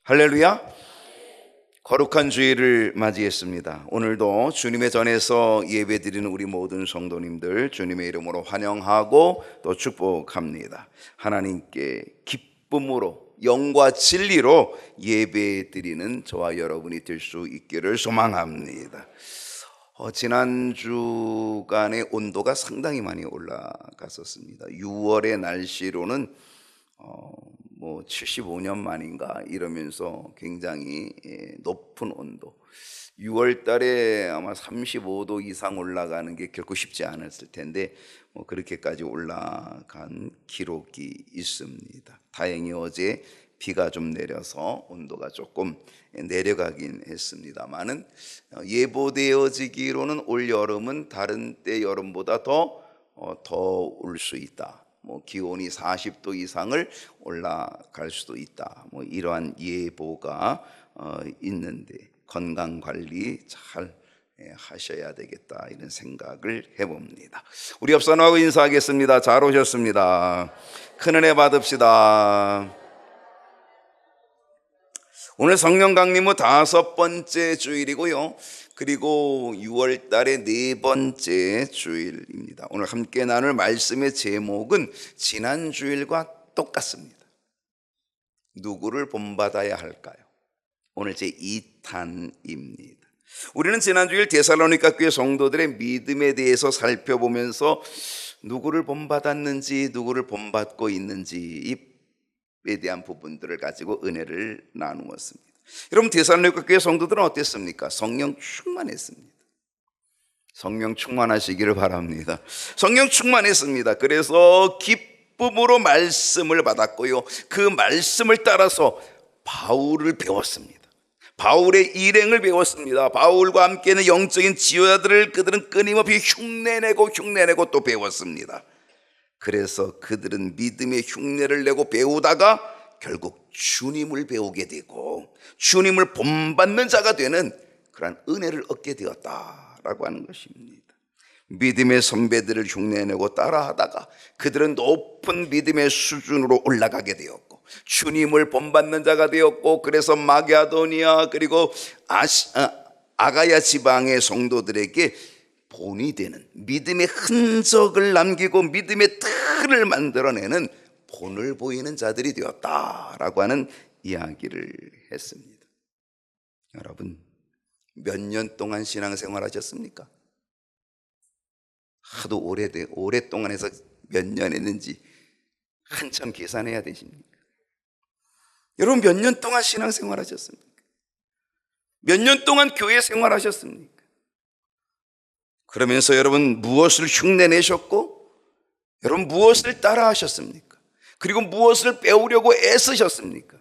할렐루야. 거룩한 주일을 맞이했습니다. 오늘도 주님의 전에서 예배드리는 우리 모든 성도님들 주님의 이름으로 환영하고 또 축복합니다. 하나님께 기쁨으로 영과 진리로 예배드리는 저와 여러분이 될 수 있기를 소망합니다. 지난 주간의 온도가 상당히 많이 올라갔었습니다. 6월의 날씨로는 75년 만인가 이러면서 굉장히 높은 온도, 6월 달에 아마 35도 이상 올라가는 게 결코 쉽지 않았을 텐데 그렇게까지 올라간 기록이 있습니다. 다행히 어제 비가 좀 내려서 온도가 조금 내려가긴 했습니다만은 예보되어지기로는 올 여름은 다른 때 여름보다 더 더울 수 있다. 기온이 40도 이상을 올라갈 수도 있다. 이러한 예보가 있는데 건강 관리 잘 하셔야 되겠다 이런 생각을 해봅니다. 우리 옆사람하고 인사하겠습니다. 잘 오셨습니다. 큰 은혜 받읍시다. 오늘 성령 강림후 5번째 주일이고요. 그리고 6월 달의 4번째 주일입니다. 오늘 함께 나눌 말씀의 제목은 지난 주일과 똑같습니다. 누구를 본받아야 할까요? 오늘 제 2탄입니다. 우리는 지난 주일 데살로니가 교회 성도들의 믿음에 대해서 살펴보면서 누구를 본받았는지, 누구를 본받고 있는지에 대한 부분들을 가지고 은혜를 나누었습니다. 여러분, 데살로니가 교회 성도들은 어땠습니까? 성령 충만했습니다. 성령 충만하시기를 바랍니다. 성령 충만했습니다. 그래서 기쁨으로 말씀을 받았고요, 그 말씀을 따라서 바울을 배웠습니다. 바울의 일행을 배웠습니다. 바울과 함께는 영적인 지도자들을 그들은 끊임없이 흉내내고 또 배웠습니다. 그래서 그들은 믿음의 흉내를 내고 배우다가 결국 주님을 배우게 되고 주님을 본받는 자가 되는 그러한 은혜를 얻게 되었다라고 하는 것입니다. 믿음의 선배들을 흉내내고 따라하다가 그들은 높은 믿음의 수준으로 올라가게 되었고 주님을 본받는 자가 되었고, 그래서 마게도니아 그리고 아가야 지방의 성도들에게 본이 되는, 믿음의 흔적을 남기고 믿음의 틀을 만들어내는 본을 보이는 자들이 되었다라고 하는 이야기를 했습니다. 여러분, 몇 년 동안 신앙생활 하셨습니까? 하도 오랫동안 해서 몇 년 했는지 한참 계산해야 되십니까? 여러분, 몇 년 동안 신앙생활 하셨습니까? 몇 년 동안 교회 생활 하셨습니까? 그러면서 여러분 무엇을 흉내내셨고, 여러분 무엇을 따라 하셨습니까? 그리고 무엇을 배우려고 애쓰셨습니까?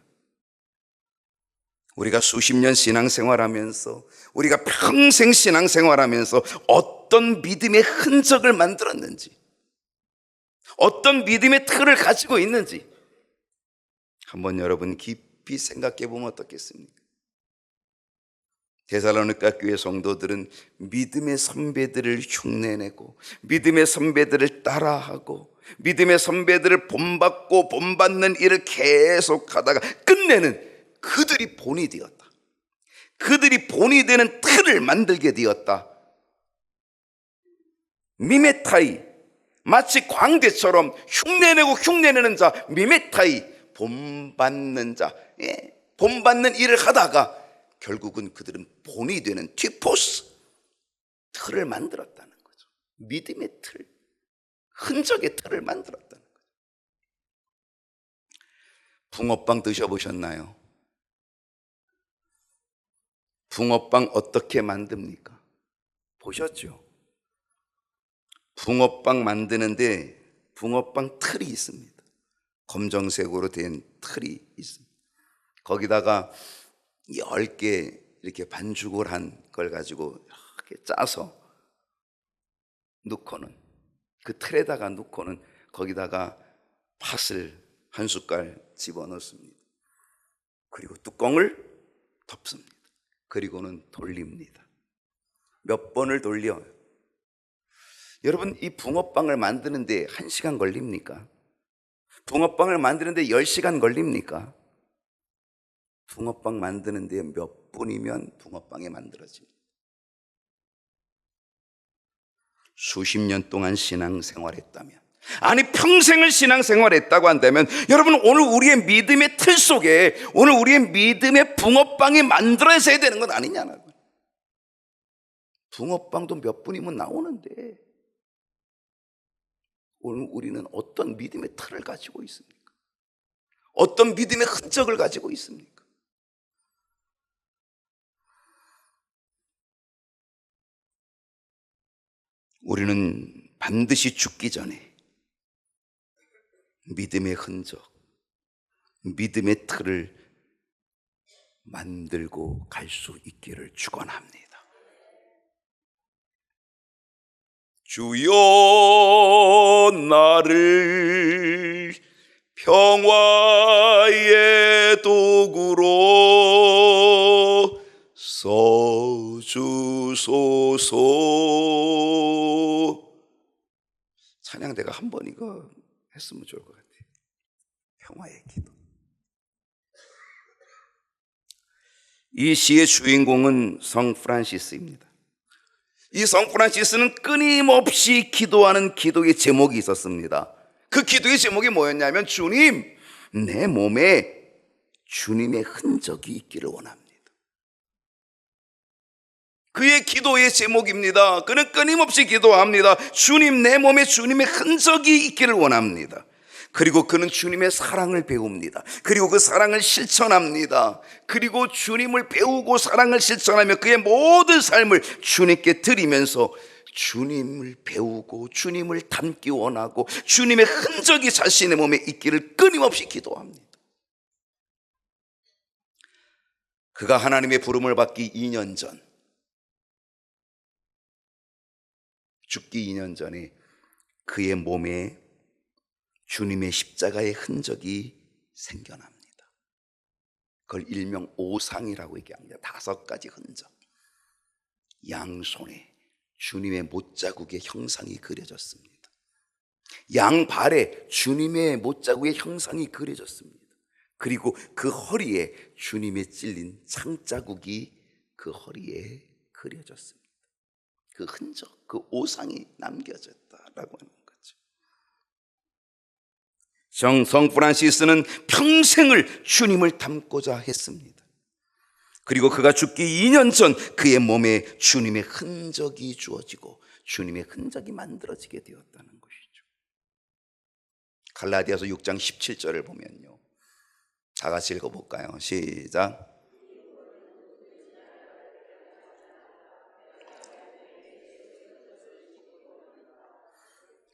우리가 수십 년 신앙생활하면서, 우리가 평생 신앙생활하면서 어떤 믿음의 흔적을 만들었는지, 어떤 믿음의 틀을 가지고 있는지 한번 여러분 깊이 생각해 보면 어떻겠습니까? 데살로니가 교회 성도들은 믿음의 선배들을 흉내내고 믿음의 선배들을 따라하고 믿음의 선배들을 본받고 본받는 일을 계속하다가 끝내는 그들이 본이 되었다. 그들이 본이 되는 틀을 만들게 되었다. 미메타이, 마치 광대처럼 흉내내는 자, 미메타이, 본받는 자, 본받는 일을 하다가 결국은 그들은 본이 되는 티포스, 틀을 만들었다는 거죠. 믿음의 틀, 흔적의 틀을 만들었다는 거죠. 붕어빵 드셔보셨나요? 붕어빵 어떻게 만듭니까? 보셨죠? 붕어빵 만드는데 붕어빵 틀이 있습니다. 검정색으로 된 틀이 있습니다. 거기다가 10개 이렇게 반죽을 한 걸 가지고 이렇게 짜서 넣고는, 그 틀에다가 넣고는 거기다가 팥을 한 숟갈 집어넣습니다. 그리고 뚜껑을 덮습니다. 그리고는 돌립니다. 몇 번을 돌려요. 여러분, 이 붕어빵을 만드는데 1시간 걸립니까? 붕어빵을 만드는데 10시간 걸립니까? 붕어빵 만드는데 몇 분이면 붕어빵이 만들어집니다. 수십 년 동안 신앙생활했다면, 아니 평생을 신앙생활했다고 한다면, 여러분 오늘 우리의 믿음의 틀 속에 오늘 우리의 믿음의 붕어빵이 만들어져야 되는 건 아니냐는 거예요. 붕어빵도 몇 분이면 나오는데 오늘 우리는 어떤 믿음의 틀을 가지고 있습니까? 어떤 믿음의 흔적을 가지고 있습니까? 우리는 반드시 죽기 전에 믿음의 흔적, 믿음의 틀을 만들고 갈 수 있기를 축원합니다. 주여 나를 평화의 도구로 써주소서. 찬양대가 한번 이거 했으면 좋을 것 같아요. 평화의 기도. 이 시의 주인공은 성 프란시스입니다. 이 성 프란시스는 끊임없이 기도하는 기도의 제목이 있었습니다. 그 기도의 제목이 뭐였냐면, 주님, 내 몸에 주님의 흔적이 있기를 원합니다. 그의 기도의 제목입니다. 그는 끊임없이 기도합니다. 주님, 내 몸에 주님의 흔적이 있기를 원합니다. 그리고 그는 주님의 사랑을 배웁니다. 그리고 그 사랑을 실천합니다. 그리고 주님을 배우고 사랑을 실천하며 그의 모든 삶을 주님께 드리면서 주님을 배우고 주님을 닮기 원하고 주님의 흔적이 자신의 몸에 있기를 끊임없이 기도합니다. 그가 하나님의 부름을 받기 2년 전, 죽기 2년 전에 그의 몸에 주님의 십자가의 흔적이 생겨납니다. 그걸 일명 오상이라고 얘기합니다. 5가지 흔적. 양손에 주님의 못자국의 형상이 그려졌습니다. 양발에 주님의 못자국의 형상이 그려졌습니다. 그리고 그 허리에 주님의 찔린 창자국이 그 허리에 그려졌습니다. 그 흔적, 그 오상이 남겨졌다라고 하는 거죠. 성 프란시스는 평생을 주님을 닮고자 했습니다. 그리고 그가 죽기 2년 전 그의 몸에 주님의 흔적이 주어지고 주님의 흔적이 만들어지게 되었다는 것이죠. 갈라디아서 6장 17절을 보면요, 다 같이 읽어볼까요? 시작.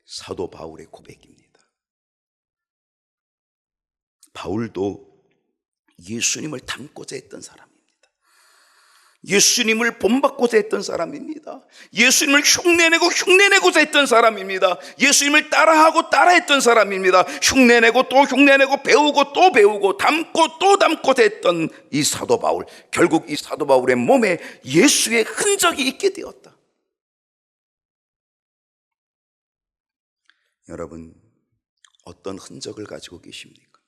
사도 바울의 고백입니다. 바울도 예수님을 닮고자 했던 사람입니다. 예수님을 본받고자 했던 사람입니다. 예수님을 흉내내고자 했던 사람입니다. 예수님을 따라하고 따라했던 사람입니다. 흉내내고 또 흉내내고 배우고 또 배우고 닮고 또 닮고자 했던 이 사도 바울, 결국 이 사도 바울의 몸에 예수의 흔적이 있게 되었다. 여러분, 어떤 흔적을 가지고 계십니까?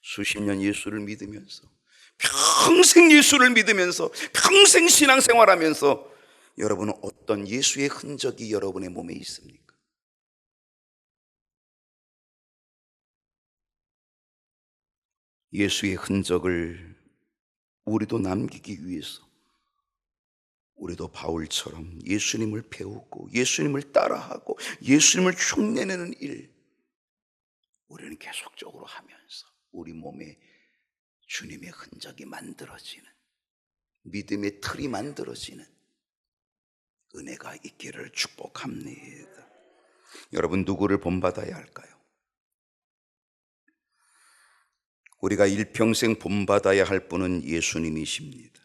수십 년 예수를 믿으면서, 평생 예수를 믿으면서, 평생 신앙생활하면서 여러분은 어떤 예수의 흔적이 여러분의 몸에 있습니까? 예수의 흔적을 우리도 남기기 위해서 우리도 바울처럼 예수님을 배우고 예수님을 따라하고 예수님을 흉내내는 일, 우리는 계속적으로 하면서 우리 몸에 주님의 흔적이 만들어지는, 믿음의 틀이 만들어지는 은혜가 있기를 축복합니다. 여러분, 누구를 본받아야 할까요? 우리가 일평생 본받아야 할 분은 예수님이십니다.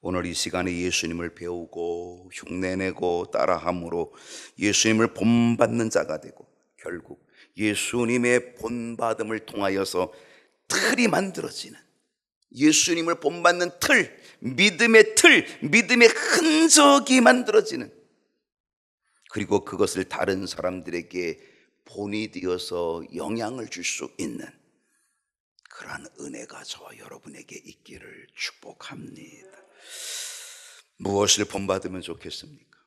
오늘 이 시간에 예수님을 배우고 흉내내고 따라함으로 예수님을 본받는 자가 되고, 결국 예수님의 본받음을 통하여서 틀이 만들어지는, 예수님을 본받는 틀, 믿음의 틀, 믿음의 흔적이 만들어지는, 그리고 그것을 다른 사람들에게 본이 되어서 영향을 줄 수 있는 그러한 은혜가 저와 여러분에게 있기를 축복합니다. 무엇을 본받으면 좋겠습니까?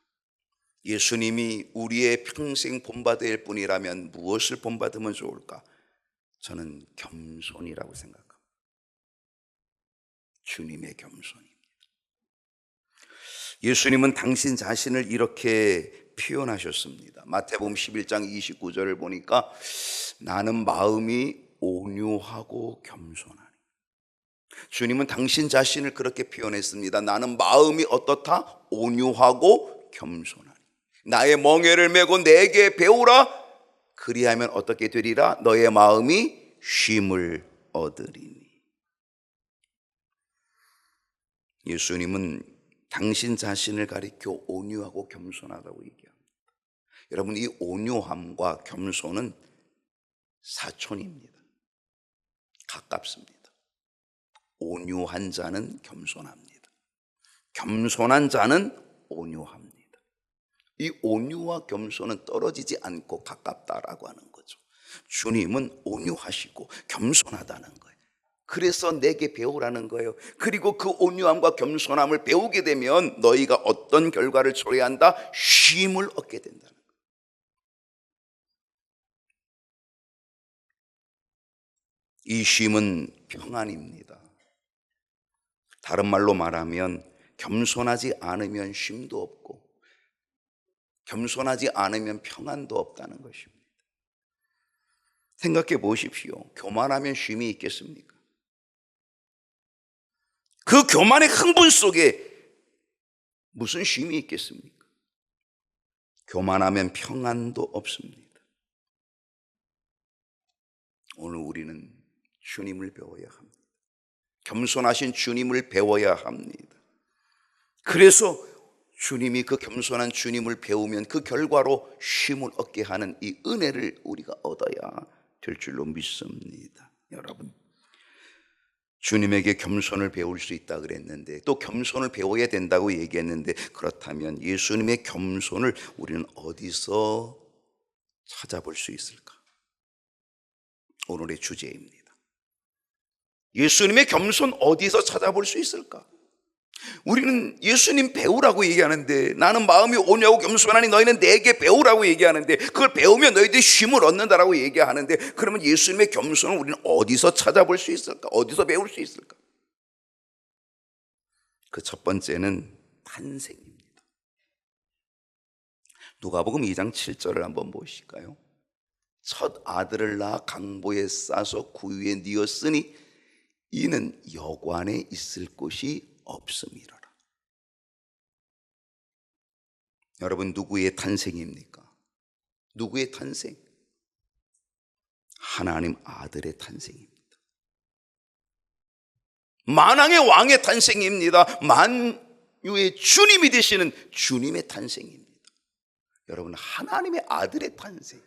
예수님이 우리의 평생 본받을 뿐이라면 무엇을 본받으면 좋을까? 저는 겸손이라고 생각합니다. 주님의 겸손입니다. 예수님은 당신 자신을 이렇게 표현하셨습니다. 마태복음 11장 29절을 보니까 나는 마음이 온유하고 겸손하니. 주님은 당신 자신을 그렇게 표현했습니다. 나는 마음이 어떻다? 온유하고 겸손하니. 나의 멍에를 메고 내게 배우라. 그리하면 어떻게 되리라? 너의 마음이 쉼을 얻으리니. 예수님은 당신 자신을 가리켜 온유하고 겸손하다고 얘기합니다. 여러분, 이 온유함과 겸손은 사촌입니다. 가깝습니다. 온유한 자는 겸손합니다. 겸손한 자는 온유합니다. 이 온유와 겸손은 떨어지지 않고 가깝다라고 하는 거죠. 주님은 온유하시고 겸손하다는 거예요. 그래서 내게 배우라는 거예요. 그리고 그 온유함과 겸손함을 배우게 되면 너희가 어떤 결과를 초래한다? 쉼을 얻게 된다는 거예요. 이 쉼은 평안입니다. 다른 말로 말하면 겸손하지 않으면 쉼도 없고 겸손하지 않으면 평안도 없다는 것입니다. 생각해 보십시오. 교만하면 쉼이 있겠습니까? 그 교만의 흥분 속에 무슨 쉼이 있겠습니까? 교만하면 평안도 없습니다. 오늘 우리는 주님을 배워야 합니다. 겸손하신 주님을 배워야 합니다. 그래서 주님이 그 겸손한 주님을 배우면 그 결과로 쉼을 얻게 하는 이 은혜를 우리가 얻어야 될 줄로 믿습니다. 여러분, 주님에게 겸손을 배울 수 있다 그랬는데 또 겸손을 배워야 된다고 얘기했는데 그렇다면 예수님의 겸손을 우리는 어디서 찾아볼 수 있을까? 오늘의 주제입니다. 예수님의 겸손 어디서 찾아볼 수 있을까? 우리는 예수님 배우라고 얘기하는데 나는 마음이 온유하고 겸손하니 너희는 내게 배우라고 얘기하는데 그걸 배우면 너희들이 쉼을 얻는다라고 얘기하는데 그러면 예수님의 겸손을 우리는 어디서 찾아볼 수 있을까? 어디서 배울 수 있을까? 그 첫 번째는 탄생입니다. 누가복음 2장 7절을 한번 보실까요? 첫 아들을 낳아 강보에 싸서 구유에 뉘었으니 이는 여관에 있을 곳이 없음이로라. 여러분, 누구의 탄생입니까? 누구의 탄생? 하나님 아들의 탄생입니다. 만왕의 왕의 탄생입니다. 만유의 주님이 되시는 주님의 탄생입니다. 여러분, 하나님의 아들의 탄생.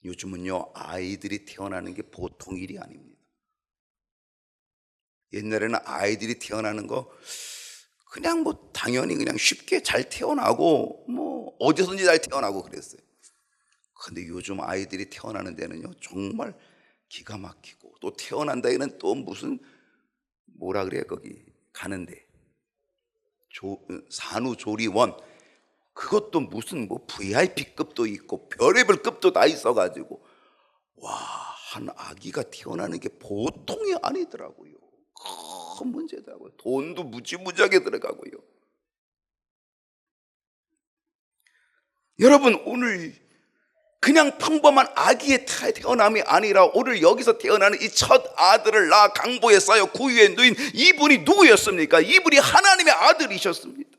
요즘은요, 아이들이 태어나는 게 보통 일이 아닙니다. 옛날에는 아이들이 태어나는 거 그냥 뭐 당연히 그냥 쉽게 잘 태어나고 뭐 어디서든지 잘 태어나고 그랬어요. 근데 요즘 아이들이 태어나는 데는요 정말 기가 막히고 또 태어난 데에는 또 무슨 뭐라 그래요 거기 가는데 산후조리원 그것도 무슨 뭐 VIP급도 있고 별의별 급도 다 있어가지고 와, 한 아기가 태어나는 게 보통이 아니더라고요. 큰 문제더라고요. 돈도 무지무지하게 들어가고요. 여러분, 오늘 그냥 평범한 아기의 태어남이 아니라 오늘 여기서 태어나는 이 첫 아들을 낳아 강보에 쌓여 구유에 누인 이분이 누구였습니까? 이분이 하나님의 아들이셨습니다.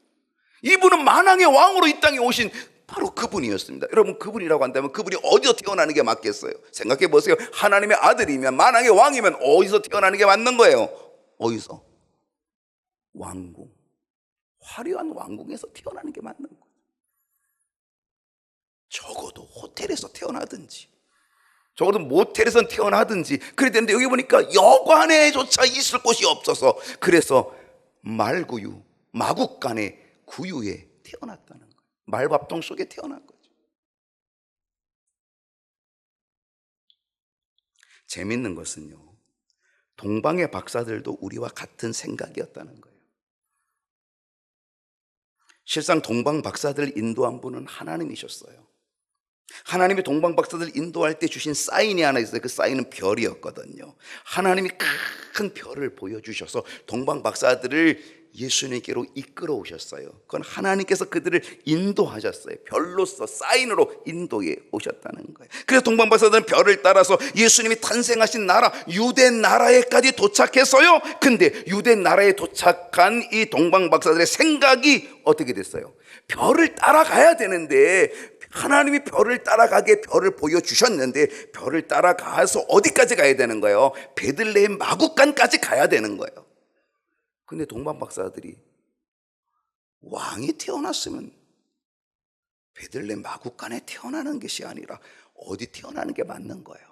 이분은 만왕의 왕으로 이 땅에 오신 바로 그분이었습니다. 여러분, 그분이라고 한다면 그분이 어디서 태어나는 게 맞겠어요? 생각해 보세요. 하나님의 아들이면 만왕의 왕이면 어디서 태어나는 게 맞는 거예요? 어디서? 왕궁, 화려한 왕궁에서 태어나는 게 맞는 거예요. 적어도 호텔에서 태어나든지 적어도 모텔에서 태어나든지 그래야 되는데 여기 보니까 여관에조차 있을 곳이 없어서 그래서 말구유, 마국간의 구유에 태어났다는 거예요. 말밥통 속에 태어난 거죠. 재밌는 것은요, 동방의 박사들도 우리와 같은 생각이었다는 거예요. 실상 동방 박사들을 인도한 분은 하나님이셨어요. 하나님이 동방 박사들 인도할 때 주신 사인이 하나 있어요. 그 사인은 별이었거든요. 하나님이 큰 별을 보여주셔서 동방 박사들을 예수님께로 이끌어 오셨어요. 그건 하나님께서 그들을 인도하셨어요. 별로서 사인으로 인도해 오셨다는 거예요. 그래서 동방 박사들은 별을 따라서 예수님이 탄생하신 나라 유대 나라에까지 도착했어요. 근데 유대 나라에 도착한 이 동방 박사들의 생각이 어떻게 됐어요? 별을 따라가야 되는데, 하나님이 별을 따라가게 별을 보여주셨는데 별을 따라가서 어디까지 가야 되는 거예요? 베들레헴 마구간까지 가야 되는 거예요. 근데 동방 박사들이 왕이 태어났으면 베들레헴 마구간에 태어나는 것이 아니라 어디 태어나는 게 맞는 거예요.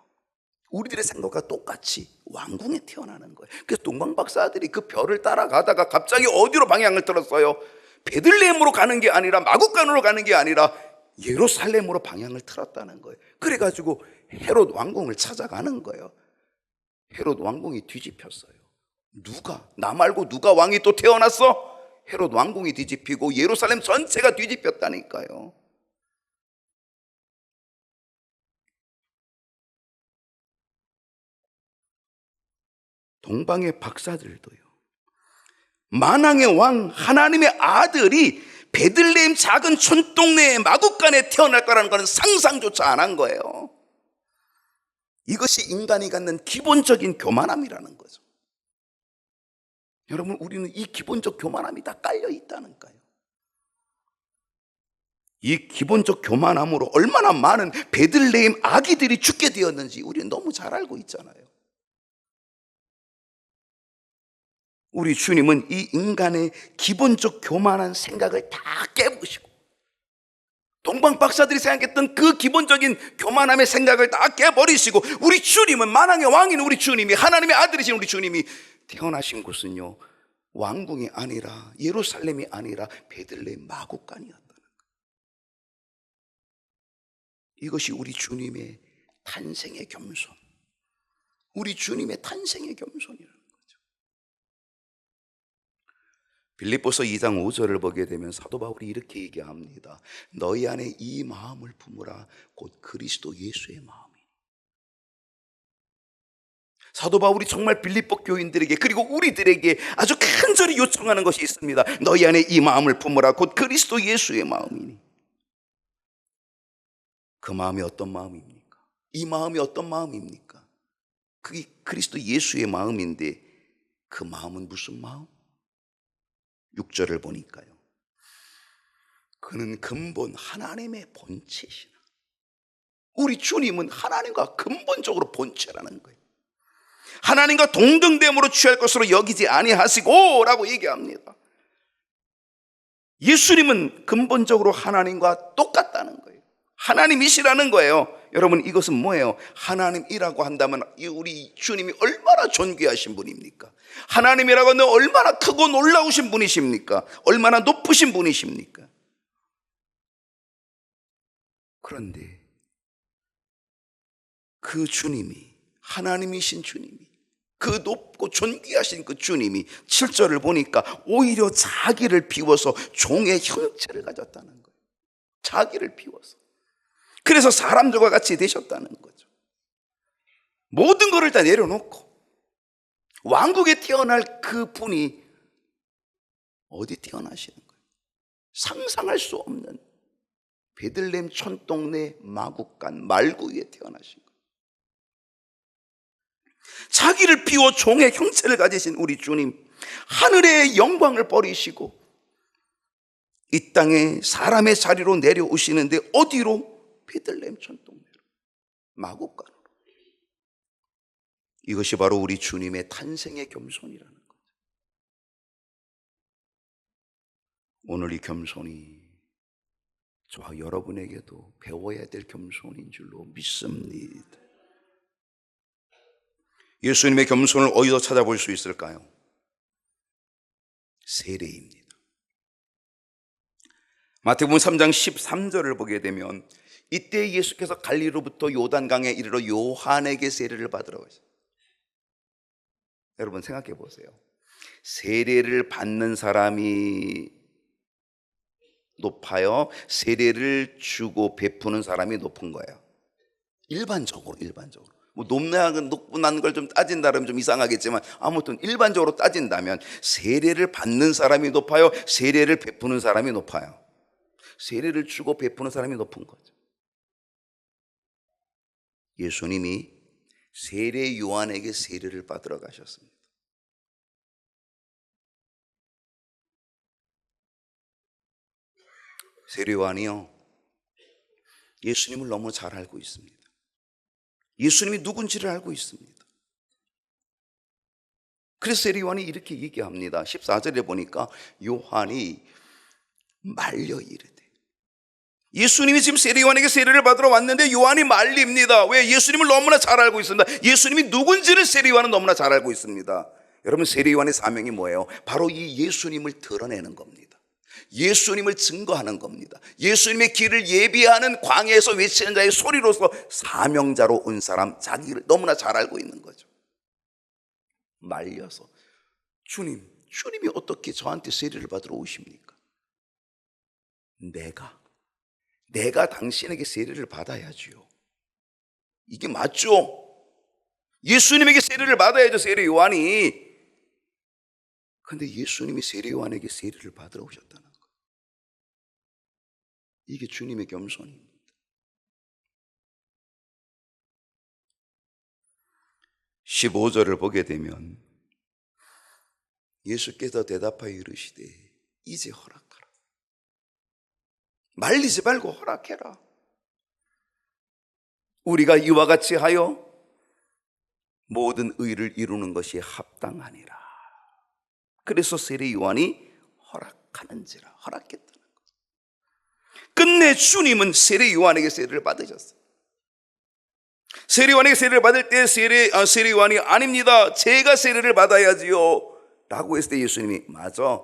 우리들의 생각과 똑같이 왕궁에 태어나는 거예요. 그래서 동방 박사들이 그 별을 따라가다가 갑자기 어디로 방향을 틀었어요? 베들레헴으로 가는 게 아니라 마구간으로 가는 게 아니라 예루살렘으로 방향을 틀었다는 거예요. 그래가지고 헤롯 왕궁을 찾아가는 거예요. 헤롯 왕궁이 뒤집혔어요. 나 말고 누가 왕이 또 태어났어? 헤롯 왕궁이 뒤집히고 예루살렘 전체가 뒤집혔다니까요. 동방의 박사들도요, 만왕의 왕 하나님의 아들이 베들레헴 작은 촌동네의 마구간에 태어날 거라는 것은 상상조차 안 한 거예요. 이것이 인간이 갖는 기본적인 교만함이라는 거죠. 여러분, 우리는 이 기본적 교만함이 다 깔려 있다니까요. 이 기본적 교만함으로 얼마나 많은 베들레헴 아기들이 죽게 되었는지 우리는 너무 잘 알고 있잖아요. 우리 주님은 이 인간의 기본적 교만한 생각을 다 깨부시고, 동방 박사들이 생각했던 그 기본적인 교만함의 생각을 다 깨버리시고, 우리 주님은, 만왕의 왕인 우리 주님이, 하나님의 아들이신 우리 주님이 태어나신 곳은요, 왕궁이 아니라, 예루살렘이 아니라 베들레헴 마구간이었다는 거예요. 이것이 우리 주님의 탄생의 겸손, 우리 주님의 탄생의 겸손이라는 거예요. 빌립보서 2장 5절을 보게 되면 사도 바울이 이렇게 얘기합니다. 너희 안에 이 마음을 품으라. 곧 그리스도 예수의 마음이. 사도 바울이 정말 빌립보 교인들에게, 그리고 우리들에게 아주 간절히 요청하는 것이 있습니다. 너희 안에 이 마음을 품으라. 곧 그리스도 예수의 마음이니. 그 마음이 어떤 마음입니까? 이 마음이 어떤 마음입니까? 그게 그리스도 예수의 마음인데, 그 마음은 무슨 마음? 6절을 보니까요, 그는 근본 하나님의 본체시나. 우리 주님은 하나님과 근본적으로 본체라는 거예요. 하나님과 동등됨으로 취할 것으로 여기지 아니하시고 라고 얘기합니다. 예수님은 근본적으로 하나님과 똑같다는 거예요. 하나님이시라는 거예요. 여러분, 이것은 뭐예요? 하나님이라고 한다면 우리 주님이 얼마나 존귀하신 분입니까? 하나님이라고 하면 얼마나 크고 놀라우신 분이십니까? 얼마나 높으신 분이십니까? 그런데 그 주님이, 하나님이신 주님이, 그 높고 존귀하신 그 주님이 7절을 보니까 오히려 자기를 비워서 종의 형체를 가졌다는 거예요. 자기를 비워서. 그래서 사람들과 같이 되셨다는 거죠. 모든 것을 다 내려놓고 왕국에 태어날 그 분이 어디 태어나시는 거예요? 상상할 수 없는 베들레헴 촌동네 마구간 말구에 태어나신 거예요. 자기를 비워 종의 형체를 가지신 우리 주님, 하늘의 영광을 버리시고 이 땅에 사람의 자리로 내려오시는데 어디로? 베들레헴 촌동네로, 마구간으로. 이것이 바로 우리 주님의 탄생의 겸손이라는 거죠. 오늘 이 겸손이 저와 여러분에게도 배워야 될 겸손인 줄로 믿습니다. 예수님의 겸손을 어디서 찾아볼 수 있을까요? 세례입니다. 마태복음 3장 13절을 보게 되면 이때 예수께서 갈릴리로부터 요단강에 이르러 요한에게 세례를 받으러 가셨어요. 여러분 생각해 보세요. 세례를 받는 사람이 높아요? 세례를 주고 베푸는 사람이 높은 거예요? 일반적으로. 뭐 높고 낮은 걸 좀 따진다면 좀 이상하겠지만 아무튼 일반적으로 따진다면 세례를 받는 사람이 높아요? 세례를 베푸는 사람이 높아요? 세례를 주고 베푸는 사람이 높은 거죠. 예수님이 세례 요한에게 세례를 받으러 가셨습니다. 세례 요한이요, 예수님을 너무 잘 알고 있습니다. 예수님이 누군지를 알고 있습니다. 그래서 세례 요한이 이렇게 얘기합니다. 14절에 보니까 요한이 말려 이르되, 예수님이 지금 세례 요한에게 세례를 받으러 왔는데 요한이 말립니다. 왜? 예수님을 너무나 잘 알고 있습니다. 예수님이 누군지를 세례 요한은 너무나 잘 알고 있습니다. 여러분, 세례 요한의 사명이 뭐예요? 바로 이 예수님을 드러내는 겁니다. 예수님을 증거하는 겁니다. 예수님의 길을 예비하는 광야에서 외치는 자의 소리로서 사명자로 온 사람, 자기를 너무나 잘 알고 있는 거죠. 말려서, 주님이 어떻게 저한테 세례를 받으러 오십니까? 내가 당신에게 세례를 받아야지요. 이게 맞죠? 예수님에게 세례를 받아야죠, 세례 요한이. 그런데 예수님이 세례 요한에게 세례를 받으러 오셨다는 거, 이게 주님의 겸손입니다. 15절을 보게 되면 예수께서 대답하여 이르시되 이제 허락하라. 말리지 말고 허락해라. 우리가 이와 같이 하여 모든 의를 이루는 것이 합당하니라. 그래서 세례 요한이 허락하는지라, 허락했다는 거죠. 끝내 주님은 세례 요한에게 세례를 받으셨어요. 세례 요한에게 세례를 받을 때 세례 요한이 아닙니다, 제가 세례를 받아야지요 라고 했을 때 예수님이, 맞아,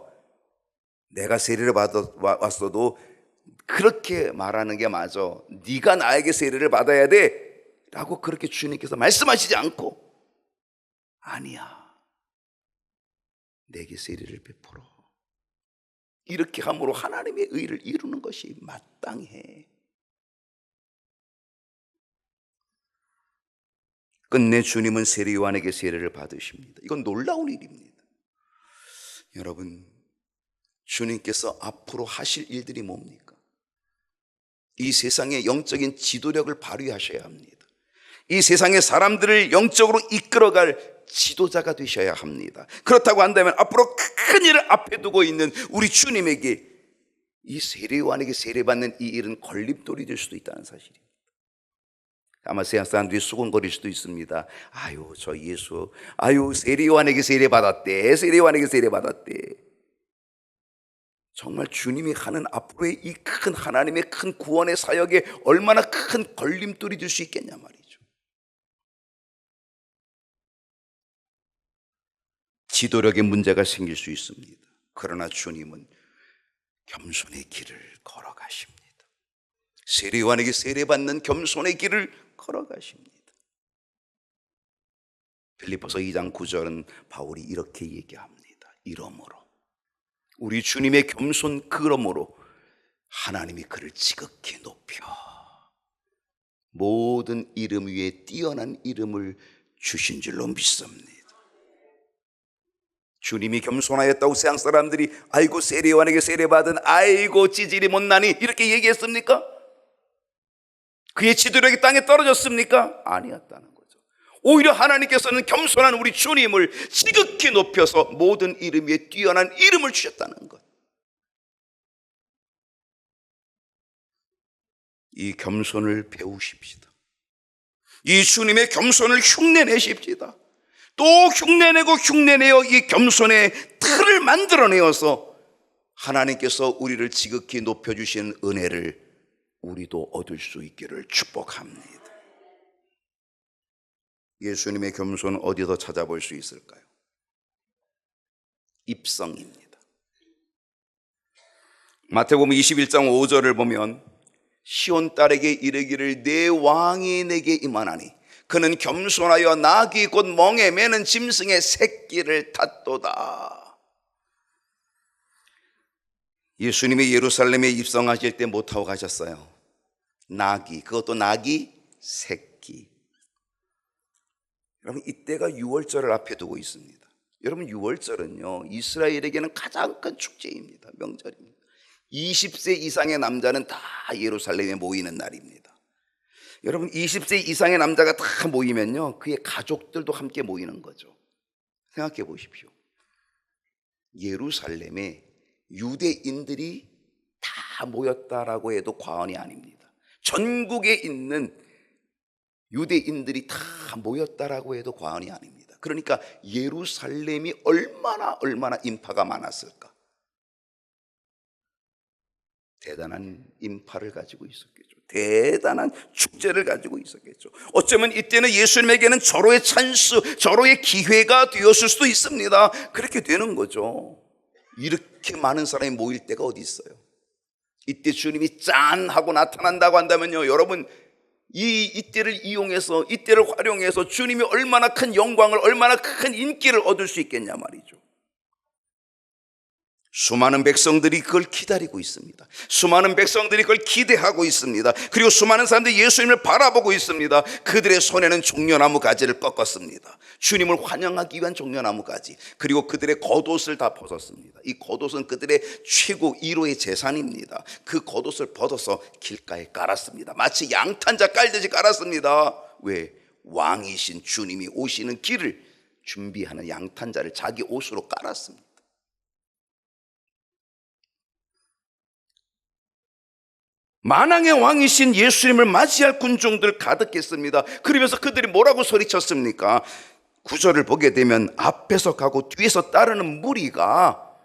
내가 세례를 왔어도 그렇게 말하는 게 맞아, 네가 나에게 세례를 받아야 돼 라고 그렇게 주님께서 말씀하시지 않고, 아니야, 내게 세례를 베풀어, 이렇게 함으로 하나님의 의를 이루는 것이 마땅해. 끝내 주님은 세례 요한에게 세례를 받으십니다. 이건 놀라운 일입니다. 여러분, 주님께서 앞으로 하실 일들이 뭡니까? 이 세상의 영적인 지도력을 발휘하셔야 합니다. 이 세상의 사람들을 영적으로 이끌어갈 지도자가 되셔야 합니다. 그렇다고 한다면 앞으로 큰 일을 앞에 두고 있는 우리 주님에게 이 세례 요한에게 세례받는 이 일은 걸림돌이 될 수도 있다는 사실입니다. 아마 세상 사람들이 수군거릴 수도 있습니다. 세례 요한에게 세례받았대, 세례 요한에게 세례받았대. 정말 주님이 하는 앞으로의 이 큰 하나님의 큰 구원의 사역에 얼마나 큰 걸림돌이 될 수 있겠냐 말이죠. 지도력에 문제가 생길 수 있습니다. 그러나 주님은 겸손의 길을 걸어가십니다. 세례 요한에게 세례받는 겸손의 길을 걸어가십니다. 빌립보서 2장 9절은 바울이 이렇게 얘기합니다. 이러므로, 우리 주님의 겸손, 그러므로 하나님이 그를 지극히 높여 모든 이름 위에 뛰어난 이름을 주신 줄로 믿습니다. 주님이 겸손하였다고 세상 사람들이 아이고 세례 요한에게 세례받은 아이고 찌질이 못나니 이렇게 얘기했습니까? 그의 지도력이 땅에 떨어졌습니까? 아니었다는 거죠. 오히려 하나님께서는 겸손한 우리 주님을 지극히 높여서 모든 이름 위에 뛰어난 이름을 주셨다는 것. 이 겸손을 배우십시다. 이 주님의 겸손을 흉내내십시다. 또 흉내내어 이 겸손의 틀을 만들어내어서 하나님께서 우리를 지극히 높여주시는 은혜를 우리도 얻을 수 있기를 축복합니다. 예수님의 겸손은 어디서 찾아볼 수 있을까요? 입성입니다. 마태복음 21장 5절을 보면 시온 딸에게 이르기를 내 왕이 내게 임하나니 그는 겸손하여 나귀 곧 멍에 매는 짐승의 새끼를 탔도다. 예수님이 예루살렘에 입성하실 때 뭐 타고 가셨어요? 나귀, 그것도 나귀 새끼. 여러분, 이때가 유월절을 앞에 두고 있습니다. 여러분, 유월절은요 이스라엘에게는 가장 큰 축제입니다. 명절입니다. 20세 이상의 남자는 다 예루살렘에 모이는 날입니다. 여러분, 20세 이상의 남자가 다 모이면요 그의 가족들도 함께 모이는 거죠. 생각해 보십시오. 예루살렘에 유대인들이 다 모였다라고 해도 과언이 아닙니다. 전국에 있는 유대인들이 다 모였다라고 해도 과언이 아닙니다. 그러니까 예루살렘이 얼마나 인파가 많았을까? 대단한 인파를 가지고 있었겠죠. 대단한 축제를 가지고 있었겠죠. 어쩌면 이때는 예수님에게는 절호의 찬스, 절호의 기회가 되었을 수도 있습니다. 그렇게 되는 거죠. 이렇게 많은 사람이 모일 때가 어디 있어요? 이때 주님이 짠 하고 나타난다고 한다면요, 여러분, 이때를 이용해서, 이때를 활용해서 주님이 얼마나 큰 영광을, 얼마나 큰 인기를 얻을 수 있겠냐 말이죠. 수많은 백성들이 그걸 기다리고 있습니다. 수많은 백성들이 그걸 기대하고 있습니다. 그리고 수많은 사람들이 예수님을 바라보고 있습니다. 그들의 손에는 종려나무 가지를 꺾었습니다. 주님을 환영하기 위한 종려나무 가지. 그리고 그들의 겉옷을 다 벗었습니다. 이 겉옷은 그들의 최고 1호의 재산입니다. 그 겉옷을 벗어서 길가에 깔았습니다. 마치 양탄자 깔듯이 깔았습니다. 왜? 왕이신 주님이 오시는 길을 준비하는 양탄자를 자기 옷으로 깔았습니다. 만왕의 왕이신 예수님을 맞이할 군중들 가득했습니다. 그러면서 그들이 뭐라고 소리쳤습니까? 9절을 보게 되면 앞에서 가고 뒤에서 따르는 무리가,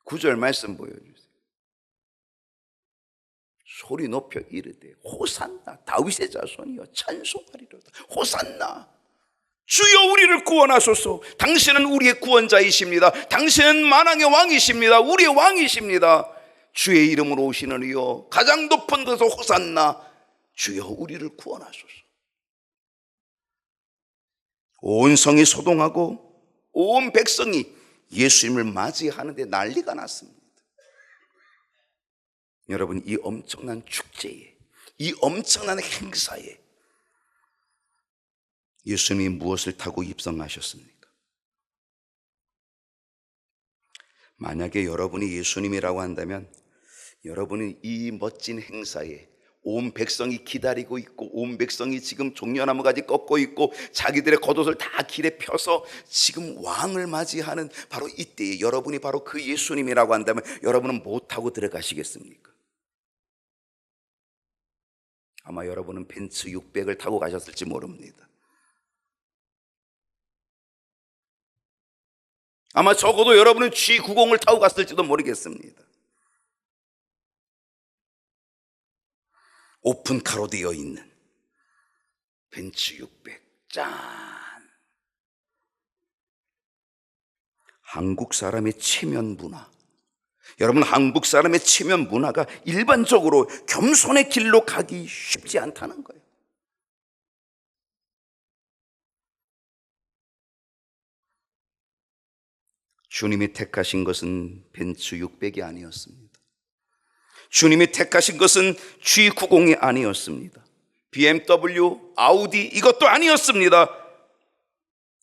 9절 말씀 보여주세요. 소리 높여 이르되 호산나 다윗의 자손이여 찬송하리로다. 호산나, 주여 우리를 구원하소서. 당신은 우리의 구원자이십니다. 당신은 만왕의 왕이십니다. 우리의 왕이십니다. 주의 이름으로 오시는 이여 가장 높은 데서 호산나, 주여 우리를 구원하소서. 온 성이 소동하고 온 백성이 예수님을 맞이하는데 난리가 났습니다. 여러분, 이 엄청난 축제에, 이 엄청난 행사에 예수님이 무엇을 타고 입성하셨습니까? 만약에 여러분이 예수님이라고 한다면 여러분은 이 멋진 행사에 온 백성이 기다리고 있고, 온 백성이 지금 종려나무까지 꺾고 있고, 자기들의 겉옷을 다 길에 펴서 지금 왕을 맞이하는 바로 이때에 여러분이 바로 그 예수님이라고 한다면 여러분은 뭐 타고 들어가시겠습니까? 아마 여러분은 벤츠 600을 타고 가셨을지 모릅니다. 아마 적어도 여러분은 G90을 타고 갔을지도 모르겠습니다. 오픈카로 되어 있는 벤츠 600. 짠! 한국 사람의 체면 문화, 여러분, 한국 사람의 체면 문화가 일반적으로 겸손의 길로 가기 쉽지 않다는 거예요. 주님이 택하신 것은 벤츠 600이 아니었습니다. 주님이 택하신 것은 G90이 아니었습니다. BMW, 아우디 이것도 아니었습니다.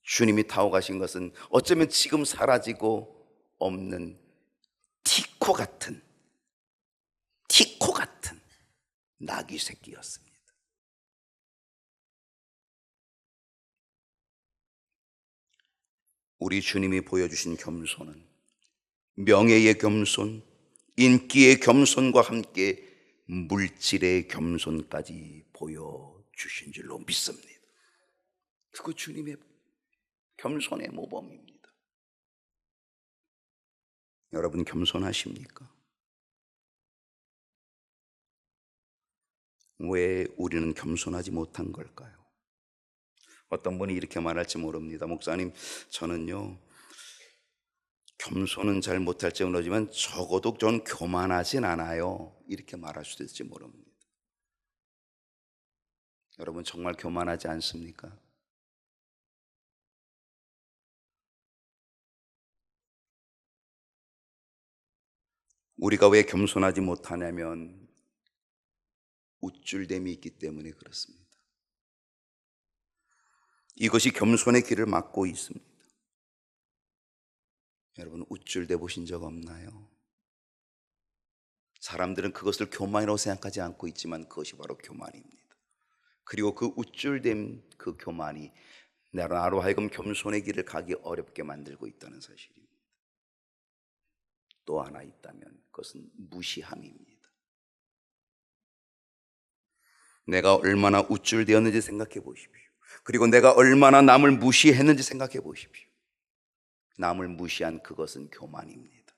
주님이 타고 가신 것은 어쩌면 지금 사라지고 없는 티코 같은 나귀 새끼였습니다. 우리 주님이 보여주신 겸손은 명예의 겸손, 인기의 겸손과 함께 물질의 겸손까지 보여주신 줄로 믿습니다. 그거 주님의 겸손의 모범입니다. 여러분, 겸손하십니까? 왜 우리는 겸손하지 못한 걸까요? 어떤 분이 이렇게 말할지 모릅니다. 목사님, 저는요 겸손은 잘 못할지 모르지만 적어도 전 교만하진 않아요. 이렇게 말할 수도 있을지 모릅니다. 여러분 정말 교만하지 않습니까? 우리가 왜 겸손하지 못하냐면 우쭐됨이 있기 때문에 그렇습니다. 이것이 겸손의 길을 막고 있습니다. 여러분 우쭐대 보신 적 없나요? 사람들은 그것을 교만이라고 생각하지 않고 있지만 그것이 바로 교만입니다. 그리고 그 우쭐댐 그 교만이 나로 하여금 겸손의 길을 가기 어렵게 만들고 있다는 사실입니다. 또 하나 있다면 그것은 무시함입니다. 내가 얼마나 우쭐대었는지 생각해 보십시오. 그리고 내가 얼마나 남을 무시했는지 생각해 보십시오. 남을 무시한 그것은 교만입니다.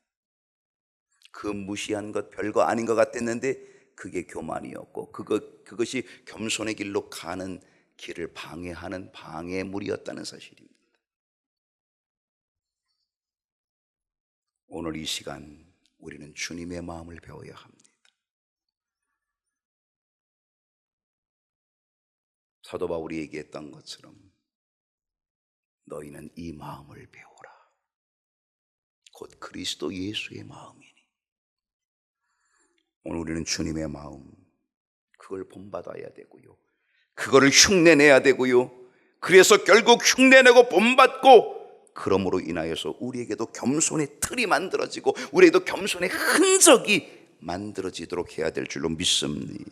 그 무시한 것 별거 아닌 것 같았는데 그게 교만이었고 그것이 겸손의 길로 가는 길을 방해하는 방해물이었다는 사실입니다. 오늘 이 시간 우리는 주님의 마음을 배워야 합니다. 사도 바울이 얘기했던 것처럼 너희는 이 마음을 배워라. 곧 그리스도 예수의 마음이니. 오늘 우리는 주님의 마음 그걸 본받아야 되고요. 그거를 흉내내야 되고요. 그래서 결국 흉내내고 본받고 그러므로 인하여서 우리에게도 겸손의 틀이 만들어지고 우리에게도 겸손의 흔적이 만들어지도록 해야 될 줄로 믿습니다.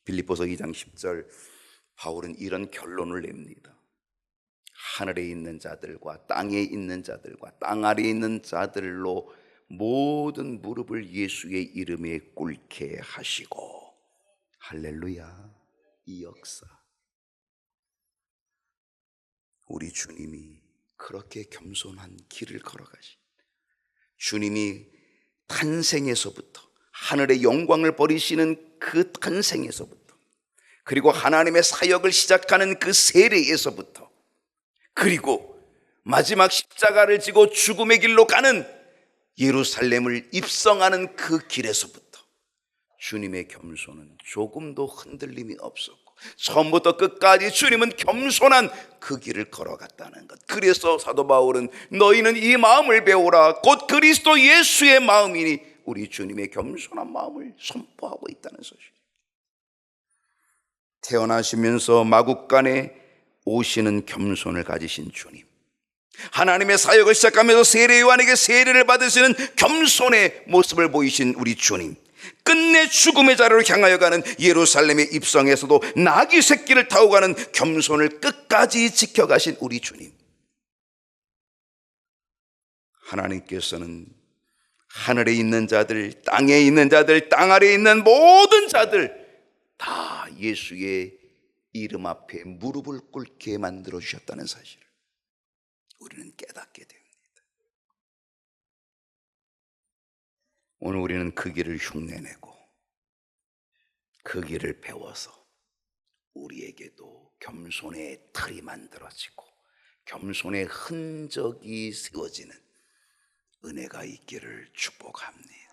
빌립보서 2장 10절 바울은 이런 결론을 냅니다. 하늘에 있는 자들과 땅에 있는 자들과 땅 아래에 있는 자들로 모든 무릎을 예수의 이름에 꿇게 하시고. 할렐루야. 이 역사 우리 주님이 그렇게 겸손한 길을 걸어가신 주님이 탄생에서부터 하늘의 영광을 버리시는 그 탄생에서부터 그리고 하나님의 사역을 시작하는 그 세례에서부터 그리고 마지막 십자가를 지고 죽음의 길로 가는 예루살렘을 입성하는 그 길에서부터 주님의 겸손은 조금도 흔들림이 없었고 처음부터 끝까지 주님은 겸손한 그 길을 걸어갔다는 것. 그래서 사도 바울은 너희는 이 마음을 배우라. 곧 그리스도 예수의 마음이니 우리 주님의 겸손한 마음을 선포하고 있다는 사실. 태어나시면서 마국간에 오시는 겸손을 가지신 주님, 하나님의 사역을 시작하면서 세례 요한에게 세례를 받으시는 겸손의 모습을 보이신 우리 주님, 끝내 죽음의 자리로 향하여 가는 예루살렘의 입성에서도 나귀 새끼를 타고 가는 겸손을 끝까지 지켜가신 우리 주님. 하나님께서는 하늘에 있는 자들, 땅에 있는 자들, 땅 아래에 있는 모든 자들 다 예수의 이름 앞에 무릎을 꿇게 만들어 주셨다는 사실을 우리는 깨닫게 됩니다. 오늘 우리는 그 길을 흉내내고 그 길을 배워서 우리에게도 겸손의 틀이 만들어지고 겸손의 흔적이 세워지는 은혜가 있기를 축복합니다.